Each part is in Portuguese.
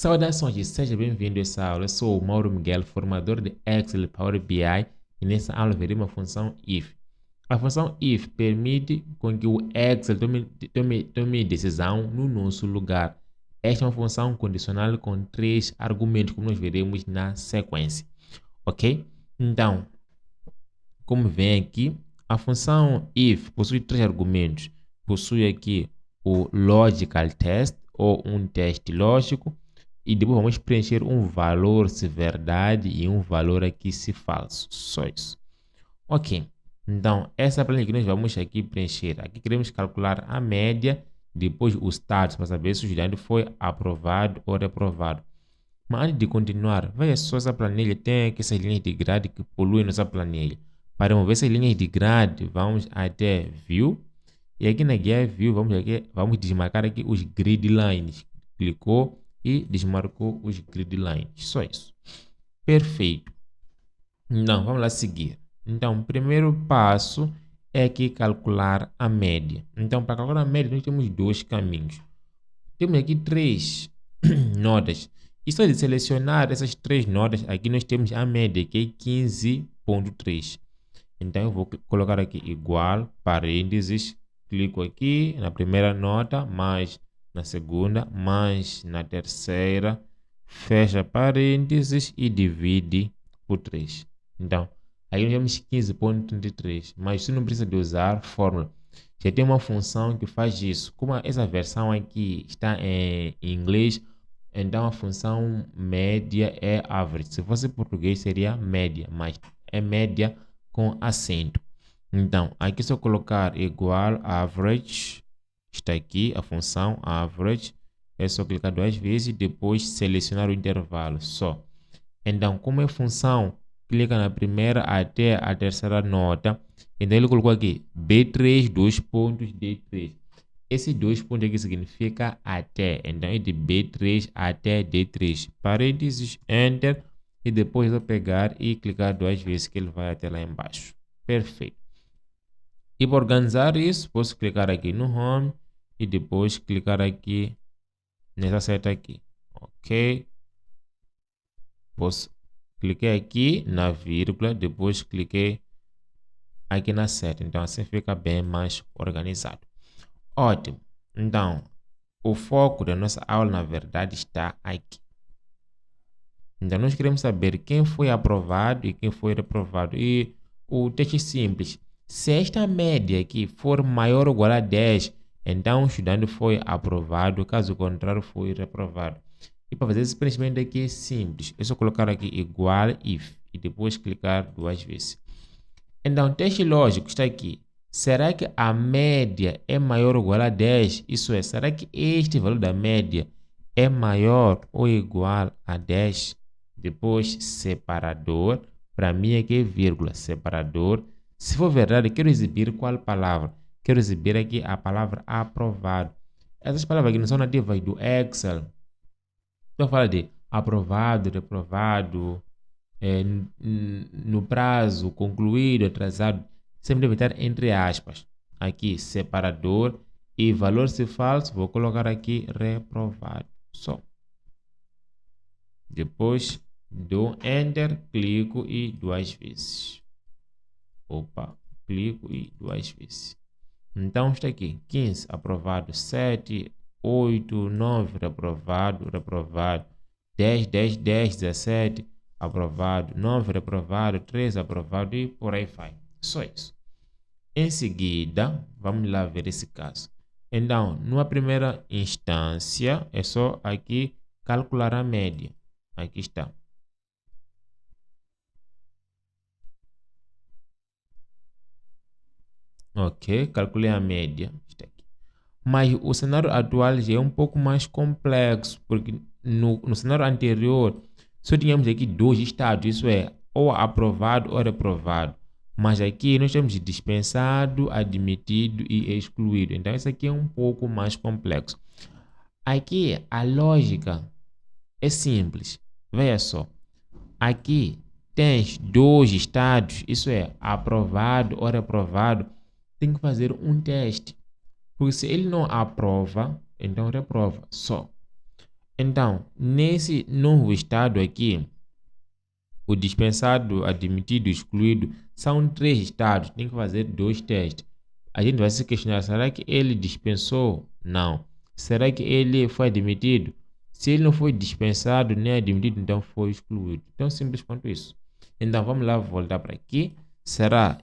Saudações e seja bem-vindo a essa aula. Eu sou o Mauro Miguel, formador de Excel e Power BI, e nessa aula veremos a função if. A função if permite com que o Excel tome decisão no nosso lugar. Esta é uma função condicional com 3 argumentos, como nós veremos na sequência. Ok? Então, como vem aqui, a função if possui 3 argumentos. Possui aqui o logical test, ou um teste lógico, e depois vamos preencher um valor se verdade e um valor aqui se falso. Só isso. Ok. Então, essa planilha que nós vamos aqui preencher. Aqui queremos calcular a média, depois o status, para saber se o estudante foi aprovado ou reprovado. Mas antes de continuar, veja só, essa planilha tem aqui essas linhas de grade que poluem nossa planilha. Para mover essas linhas de grade, vamos até View. E aqui na guia View, vamos desmarcar aqui os grid lines. Clicou e desmarcou os grid lines. Só isso. Perfeito. Então, vamos lá seguir. Então, o primeiro passo é aqui calcular a média. Então, para calcular a média, nós temos 2 caminhos. Temos aqui 3 notas. E só de selecionar essas 3 notas, aqui nós temos a média, que é 15,3. Então, eu vou colocar aqui igual, parênteses, clico aqui na primeira nota, mais na segunda, mais na terceira, fecha parênteses e divide por 3. Então, aí nós temos 15,33, mas você não precisa de usar fórmula. Já tem uma função que faz isso. Como essa versão aqui está em inglês, então a função média é average. Se fosse português seria média, mas é média com acento. Então, aqui é só colocar igual average. Está aqui a função average. É só clicar 2 vezes e depois selecionar o intervalo só. Então, como é função, clica na primeira até a terceira nota. Então, ele colocou aqui B3, 2 pontos, D3. Esse 2 pontos aqui significa até. Então, é de B3 até D3. Parênteses, Enter. E depois eu pegar e clicar 2 vezes que ele vai até lá embaixo. Perfeito. E para organizar isso, posso clicar aqui no Home e depois clicar aqui nessa seta aqui. Ok. Cliquei aqui na vírgula, depois cliquei aqui na seta. Então assim fica bem mais organizado. Ótimo. Então, o foco da nossa aula, na verdade, está aqui. Então, nós queremos saber quem foi aprovado e quem foi reprovado. E o teste simples. Se esta média aqui for maior ou igual a 10, então o estudante foi aprovado. Caso contrário, foi reprovado. E para fazer esse preenchimento aqui é simples. É só colocar aqui igual if e depois clicar 2 vezes. Então, o teste lógico está aqui. Será que a média é maior ou igual a 10? Isso é, será que este valor da média é maior ou igual a 10? Depois, separador. Para mim aqui é vírgula, separador. Se for verdade, quero exibir qual palavra? Quero exibir aqui a palavra aprovado. Essas palavras aqui não são nativas do Excel. Então, fala de aprovado, reprovado, no prazo, concluído, atrasado. Sempre deve estar entre aspas. Aqui, separador. E valor se falso, vou colocar aqui reprovado. Só. Depois, dou Enter, clico e 2 vezes. Opa, clico e 2 vezes. Então, está aqui. 15 aprovado, 7, 8, 9 reprovado, reprovado. 10, 10, 10, 17 aprovado, 9 reprovado, 3 aprovado e por aí vai. Só isso. Em seguida, vamos lá ver esse caso. Então, numa primeira instância, é só aqui calcular a média. Aqui está. Ok, calculei a média. Está aqui. Mas o cenário atual já é um pouco mais complexo, porque no cenário anterior só tínhamos aqui 2 estados, isso é, ou aprovado ou reprovado. Mas aqui nós temos dispensado, admitido e excluído. Então isso aqui é um pouco mais complexo. Aqui a lógica é simples. Veja só. Aqui tens 2 estados, isso é, aprovado ou reprovado. Tem que fazer um teste. Porque se ele não aprova, então reprova só. Então, nesse novo estado aqui, o dispensado, admitido, excluído, são 3 estados. Tem que fazer 2 testes. A gente vai se questionar, será que ele dispensou? Não. Será que ele foi admitido? Se ele não foi dispensado nem admitido, então foi excluído. Tão simples quanto isso. Então, vamos lá voltar para aqui. Será?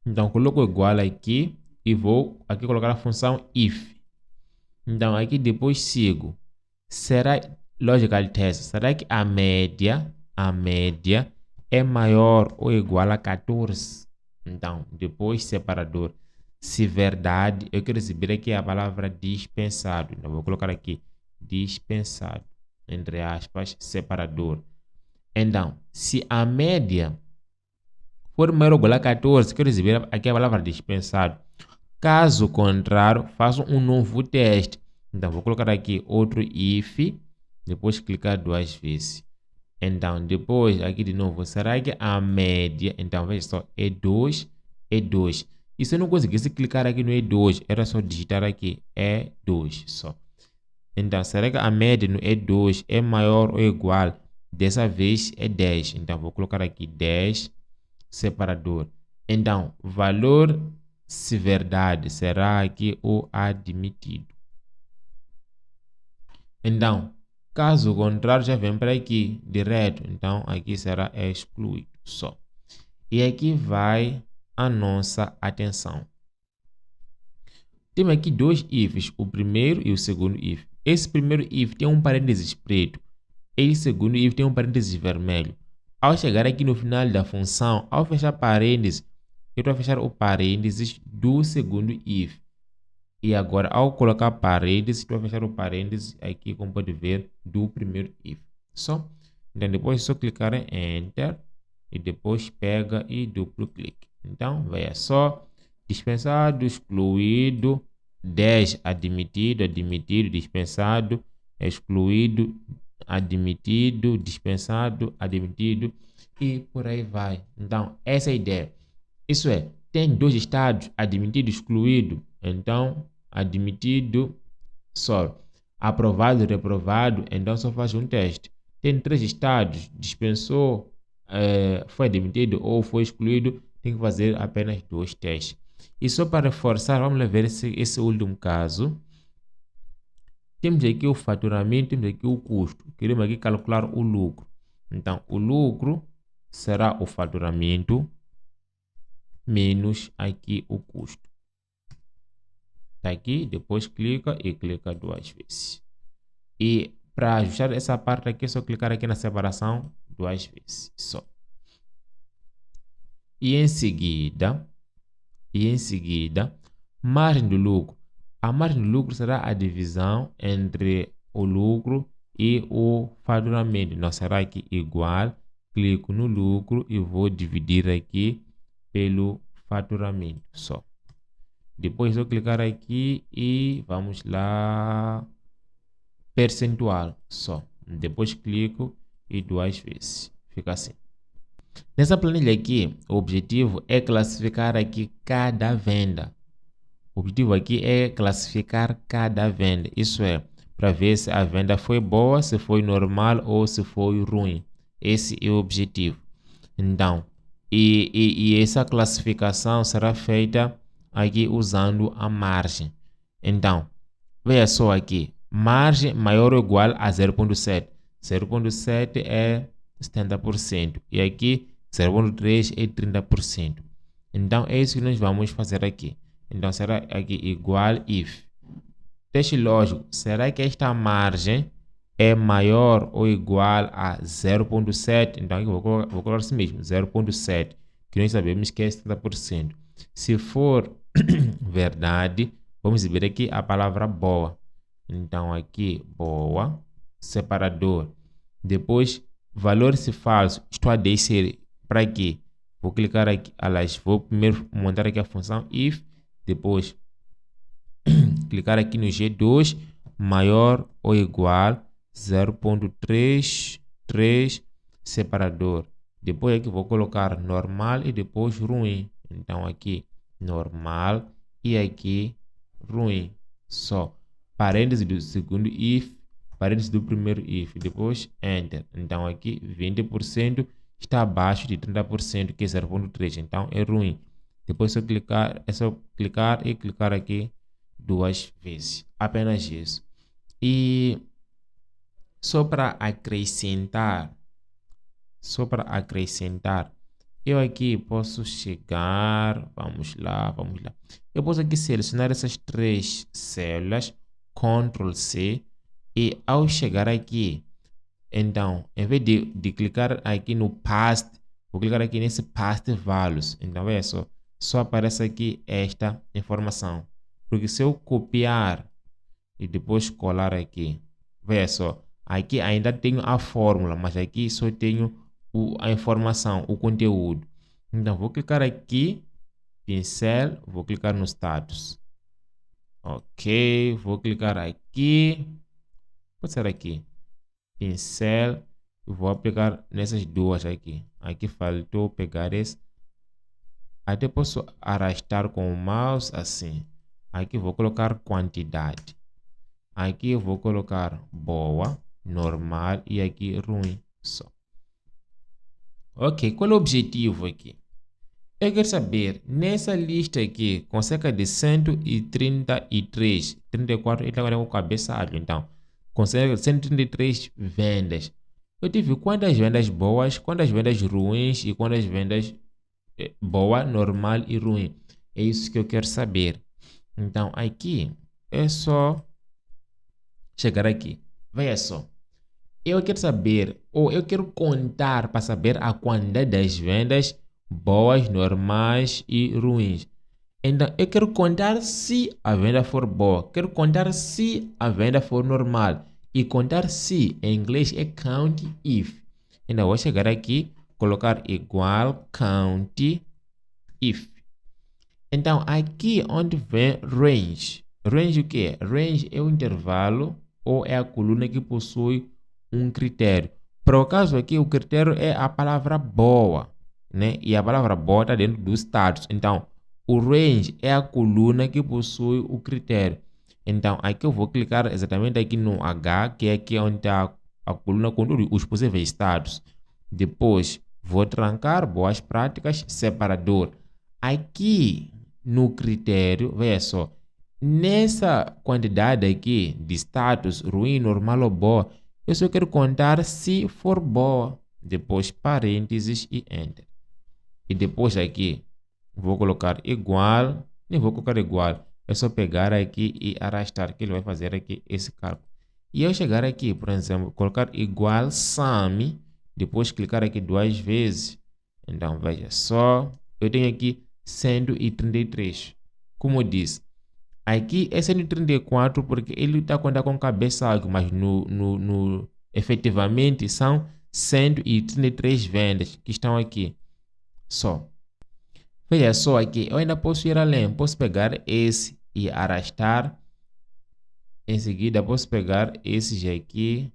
Então, coloco igual aqui e vou aqui colocar a função if. Então, aqui depois sigo. Será logical test? Será que a média é maior ou igual a 14? Então, depois separador. Se verdade, eu quero receber aqui a palavra dispensado. Então, vou colocar aqui dispensado, entre aspas, separador. Então, se a média for maior ou igual a 14, quero receber aqui a palavra dispensado. Caso contrário, faço um novo teste. Então, vou colocar aqui outro if, depois clicar 2 vezes. Então, depois, aqui de novo, será que a média, então, veja só, E2, E2. E se eu não conseguisse clicar aqui no E2, era só digitar aqui E2 só. Então, será que a média no E2 é maior ou igual? Dessa vez é 10. Então, vou colocar aqui 10, separador. Então, valor, se verdade, será aqui o admitido. Então, caso contrário, já vem para aqui, direto. Então, aqui será excluído só. E aqui vai a nossa atenção. Temos aqui 2 ifs, o primeiro e o segundo if. Esse primeiro if tem um parênteses preto. Esse segundo if tem um parênteses vermelho. Ao chegar aqui no final da função, ao fechar parênteses, eu estou a fechar o parênteses do segundo if. E agora, ao colocar parênteses, estou a fechar o parênteses aqui, como pode ver, do primeiro if. Só. Então, depois é só clicar em Enter. E depois pega e duplo clique. Então, veja só. Dispensado, excluído. 10, admitido, admitido, dispensado, excluído, admitido, dispensado, admitido. E por aí vai. Então, essa é a ideia. Isso é, tem 2 estados, admitido, excluído. Então, admitido, só. Aprovado, reprovado, então só faz um teste. Tem 3 estados, dispensou, foi admitido ou foi excluído, tem que fazer apenas 2 testes. E só para reforçar, vamos ver esse último caso. Temos aqui o faturamento, temos aqui o custo. Queremos aqui calcular o lucro. Então, o lucro será o faturamento menos aqui o custo. Tá aqui, depois clica e clica 2 vezes. E para ajustar essa parte aqui, é só clicar aqui na separação 2 vezes só. E em seguida, margem do lucro. A margem do lucro será a divisão entre o lucro e o faturamento. Não será aqui igual. Clico no lucro e vou dividir aqui pelo faturamento só. Depois vou clicar aqui e vamos lá, percentual só. Depois clico e 2 vezes. Fica assim. Nessa planilha aqui, o objetivo é classificar aqui cada venda. O objetivo aqui é classificar cada venda. Isso é, para ver se a venda foi boa, se foi normal ou se foi ruim. Esse é o objetivo. Então, e essa classificação será feita aqui usando a margem. Então, veja só aqui. Margem maior ou igual a 0,7. 0,7 é 70%. E aqui 0,3 é 30%. Então, é isso que nós vamos fazer aqui. Então, será aqui igual if. Teste lógico. Será que esta margem é maior ou igual a 0,7? Então, aqui vou colocar assim mesmo. 0,7. Que nós sabemos que é 70%. Se for verdade, vamos ver aqui a palavra boa. Então, aqui, boa, separador. Depois, valor se falso. Estou a descer para aqui. Vou clicar aqui, aliás, vou primeiro montar aqui a função if. Depois, clicar aqui no G2, maior ou igual a 0,33, separador. Depois aqui vou colocar normal e depois ruim. Então, aqui, normal e aqui, ruim. Só. Parênteses do segundo if parênteses do primeiro if, depois Enter. Então aqui 20% está abaixo de 30%, que é 0.3, então é ruim. Depois é só clicar e clicar aqui 2 vezes, apenas isso. E só para acrescentar, eu aqui posso chegar, vamos lá. Eu posso aqui selecionar essas 3 células, Ctrl C, e ao chegar aqui, então, em vez de clicar aqui no Past, vou clicar aqui nesse Past Values. Então, veja só aparece aqui esta informação. Porque se eu copiar e depois colar aqui, veja só, aqui ainda tenho a fórmula, mas aqui só tenho a informação, o conteúdo. Então, vou clicar aqui, pincel, vou clicar no status. Ok, vou clicar aqui, pode ser aqui, pincel, vou aplicar nessas duas aqui. Aqui faltou pegar esse. Até posso arrastar com o mouse assim. Aqui vou colocar quantidade. Aqui eu vou colocar boa, normal e aqui ruim só. Ok, qual é o objetivo aqui? Eu quero saber, nessa lista aqui, com cerca de 133, 34, ele agora é o cabeçalho, então, com cerca de 133 vendas. Eu tive quantas vendas boas, quantas vendas ruins e quantas vendas boa, normal e ruim. É isso que eu quero saber. Então, aqui, é só chegar aqui. Veja só. Eu quero saber, ou eu quero contar para saber a quantidade das vendas boas, normais e ruins. Então, eu quero contar se a venda for boa. Quero contar se a venda for normal. E contar se, em inglês, é count if. Então, vou chegar aqui, colocar igual count if. Então, aqui onde vem range. Range o que é? Range é o intervalo ou é a coluna que possui um critério. Para o caso aqui, o critério é a palavra boa, né? E a palavra boa está dentro do status. Então, o range é a coluna que possui o critério. Então, aqui eu vou clicar exatamente aqui no H, que é aqui onde está a coluna com os possíveis status. Depois, vou trancar boas práticas, separador. Aqui no critério, veja só, nessa quantidade aqui de status, ruim, normal ou boa, eu só quero contar se for boa. Depois parênteses e enter. E depois aqui, vou colocar igual, nem vou colocar igual, é só pegar aqui e arrastar, que ele vai fazer aqui esse cálculo. E eu chegar aqui, por exemplo, colocar igual sum, depois clicar aqui 2 vezes. Então, veja só, eu tenho aqui 133. Como eu disse, aqui é 134 porque ele está contando com cabeça algo, mas efetivamente são 133 vendas que estão aqui. Só. Veja só aqui, eu ainda posso ir além. Posso pegar esse e arrastar. Em seguida, posso pegar esses aqui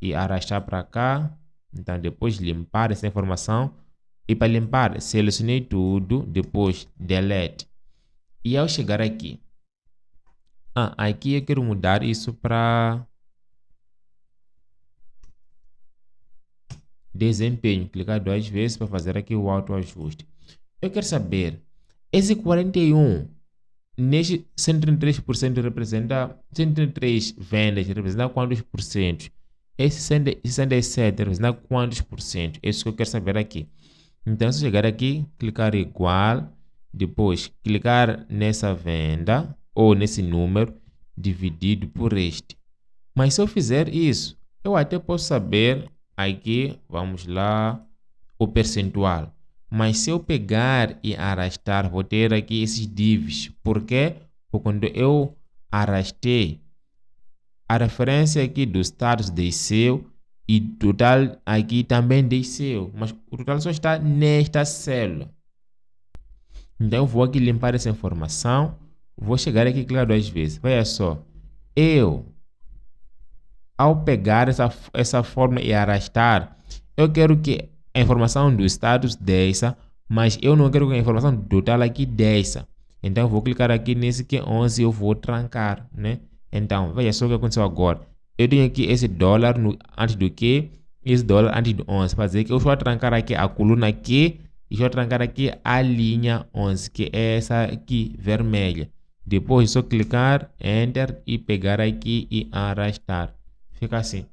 e arrastar para cá. Então, depois limpar essa informação. E para limpar, selecionei tudo. Depois, delete. E ao chegar aqui, aqui eu quero mudar isso para desempenho. Clicar 2 vezes para fazer aqui o autoajuste. Eu quero saber, esse 41, neste 133% representa, 133 vendas representa quantos por cento? Esse 67 representa quantos por cento? É isso que eu quero saber aqui. Então, se chegar aqui, clicar igual, depois clicar nessa venda ou nesse número dividido por este. Mas se eu fizer isso, eu até posso saber aqui, vamos lá, o percentual. Mas se eu pegar e arrastar, vou ter aqui esses divs. Por quê? Porque quando eu arrastei, a referência aqui do status desceu e total aqui também desceu. Mas o total só está nesta célula. Então eu vou aqui limpar essa informação. Vou chegar aqui e clicar 2 vezes. Veja só. Ao pegar essa forma e arrastar, eu quero que a informação do status desça, mas eu não quero que a informação do total aqui desça. Então eu vou clicar aqui nesse que é 11 e eu vou trancar, né? Então, veja só o que aconteceu agora. eu tenho aqui esse dólar antes do que, esse dólar antes do 11, para dizer que eu estou a trancar aqui a coluna Q e estou a trancar aqui a linha 11, que é essa aqui, vermelha. Depois só clicar, Enter e pegar aqui e arrastar. Fica assim.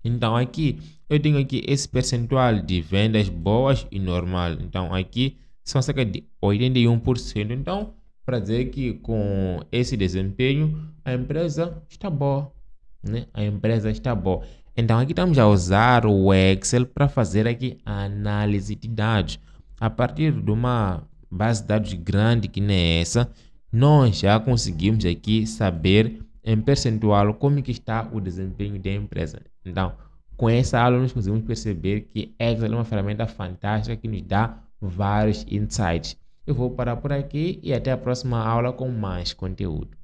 Então aqui eu tenho aqui esse percentual de vendas boas e normal. Então aqui são cerca de 81%. Então, para dizer que com esse desempenho a empresa está boa, né? A empresa está boa. Então aqui estamos a usar o Excel para fazer aqui a análise de dados. A partir de uma base de dados grande que nem essa, nós já conseguimos aqui saber em percentual como que está o desempenho da empresa. Então, com essa aula nós conseguimos perceber que Excel é uma ferramenta fantástica que nos dá vários insights. Eu vou parar por aqui e até a próxima aula com mais conteúdo.